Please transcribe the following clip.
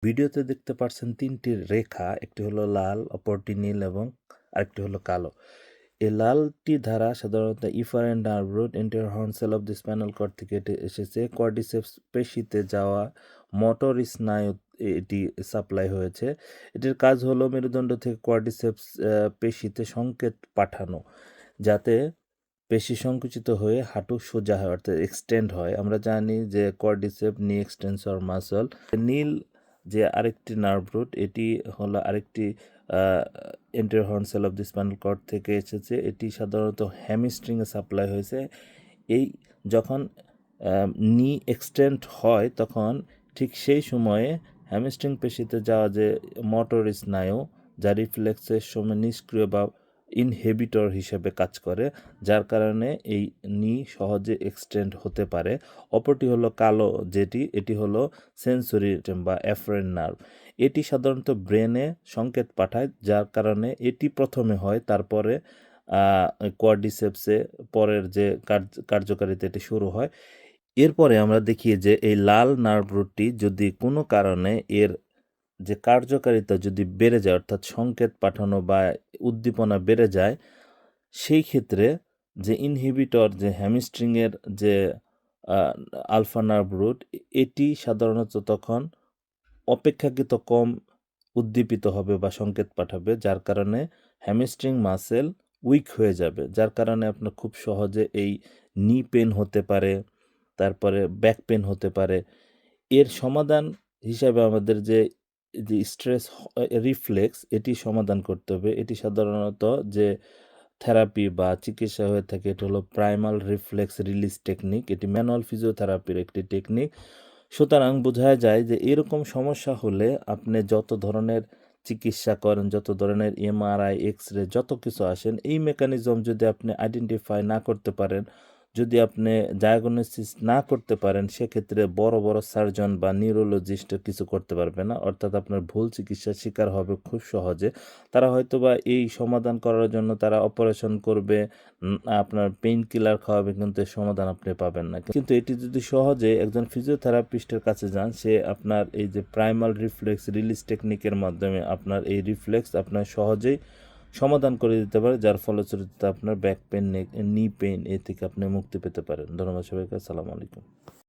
ভিডিওতে দেখতে পাচ্ছেন ৩টি রেখা, একটি হলো লাল, অপরটি নীল এবং আরেকটি হলো কালো। এই লালটি ধারা সাধারণত efferent nerve root anterior horn cell of the spinal cord থেকে এসেছে। কোয়াড্রিসেপস পেশিতে যাওয়া মোটর স্নায়ু এটি সাপ্লাই হয়েছে। এটির কাজ হলো মেরুদণ্ড থেকে কোয়াড্রিসেপস পেশিতে সংকেত পাঠানো, যাতে পেশি সংকুচিত হয়ে হাঁটু সোজা হয়, অর্থাৎ এক্সটেন্ড হয়। আমরা জানি যে কোয়াড্রিসেপ নি এক্সটেন্সর মাসল। নীল যে আরেকটি নার্ভ রুট, এটি হলো আরেকটি anterior horn cell of the spinal cord থেকে এসেছে। এটি সাধারণত হ্যামস্ট্রিংয়ে সাপ্লাই হয়েছে। এই যখন নি এক্সটেন্ড হয় তখন ঠিক সেই সময়ে হ্যামস্ট্রিং পেশিতে যাওয়া যে মোটর স্নায়ু, যা রিফ্লেক্সের সময় নিষ্ক্রিয় বা ইনহিবিটর হিসেবে কাজ করে, যার কারণে এই নি সহজে এক্সটেন্ড হতে পারে। অপরটি হলো কালো, এটি হলো সেন্সরি বা অ্যাফারেন্ট নার্ভ। এটি সাধারণত ব্রেনে সংকেত পাঠায়, যার কারণে এটি প্রথমে হয়, তারপরে কোয়াড্রিসেপসে পরের যে কার্যকারিতা এটি শুরু হয়। এরপরে আমরা দেখি যে এই লাল নার্ভ রুটটি যদি কোনো কারণে এর যে কার্যকারিতা যদি বেড়ে যায়, অর্থাৎ সংকেত পাঠানো বা উদ্দীপনা বেড়ে যায়, সেই ক্ষেত্রে যে ইনহিবিটর যে হ্যামস্ট্রিংয়ের যে আলফা নার্ভ রুট, এটি সাধারণত তখন অপেক্ষাকৃত কম উদ্দীপিত হবে বা সংকেত পাঠাবে, যার কারণে হ্যামস্ট্রিং মাসেল উইক হয়ে যাবে, যার কারণে আপনার খুব সহজে এই নি পেন হতে পারে, তারপরে ব্যাক পেন হতে পারে। এর সমাধান হিসাবে আমাদের যে স্ট্রেস রিফ্লেক্স, এটি সমাধান করতে হবে। এটি সাধারণত যে থেরাপি বা চিকিৎসা হয়ে থাকে, এটি হলো প্রাইমাল রিফ্লেক্স রিলিজ টেকনিক। এটি ম্যানুয়াল ফিজিওথেরাপির একটি টেকনিক। সুতরাং বোঝা যায় যে এরকম সমস্যা হলে আপনি যত ধরনের চিকিৎসা করেন, যত ধরনের এমআরআই, এক্স-রে যত কিছু আসেন, এই মেকানিজম যদি আপনি আইডেন্টিফাই না করতে পারেন, যদি আপনি ডায়াগনোসিস না করতে পারেন, সেক্ষেত্রে বড় বড় সার্জন বা নিউরোলজিস্ট কিছু করতে পারবে না, অর্থাৎ আপনার ভুল চিকিৎসার শিকার হবে খুব সহজে। তারা হয়তোবা এই সমাধান করার জন্য তারা অপারেশন করবে, আপনার পেইন কিলার খাওয়াবে, কিন্তু এর সমাধান আপনি পাবেন না। কিন্তু এটি যদি সহজে একজন ফিজিওথেরাপিস্টের কাছে যান, সে আপনার এই যে প্রাইমাল রিফ্লেক্স রিলিজ টেকনিকের মাধ্যমে আপনার এই রিফ্লেক্স আপনার সহজেই সমাধান করে দিতে পারে, যার ফলশ্রুতিতে আপনার ব্যাক পেন, নি পেন এ থেকে আপনি মুক্তি পেতে পারেন। ধন্যবাদ সবাইকে। আসসালামু আলাইকুম।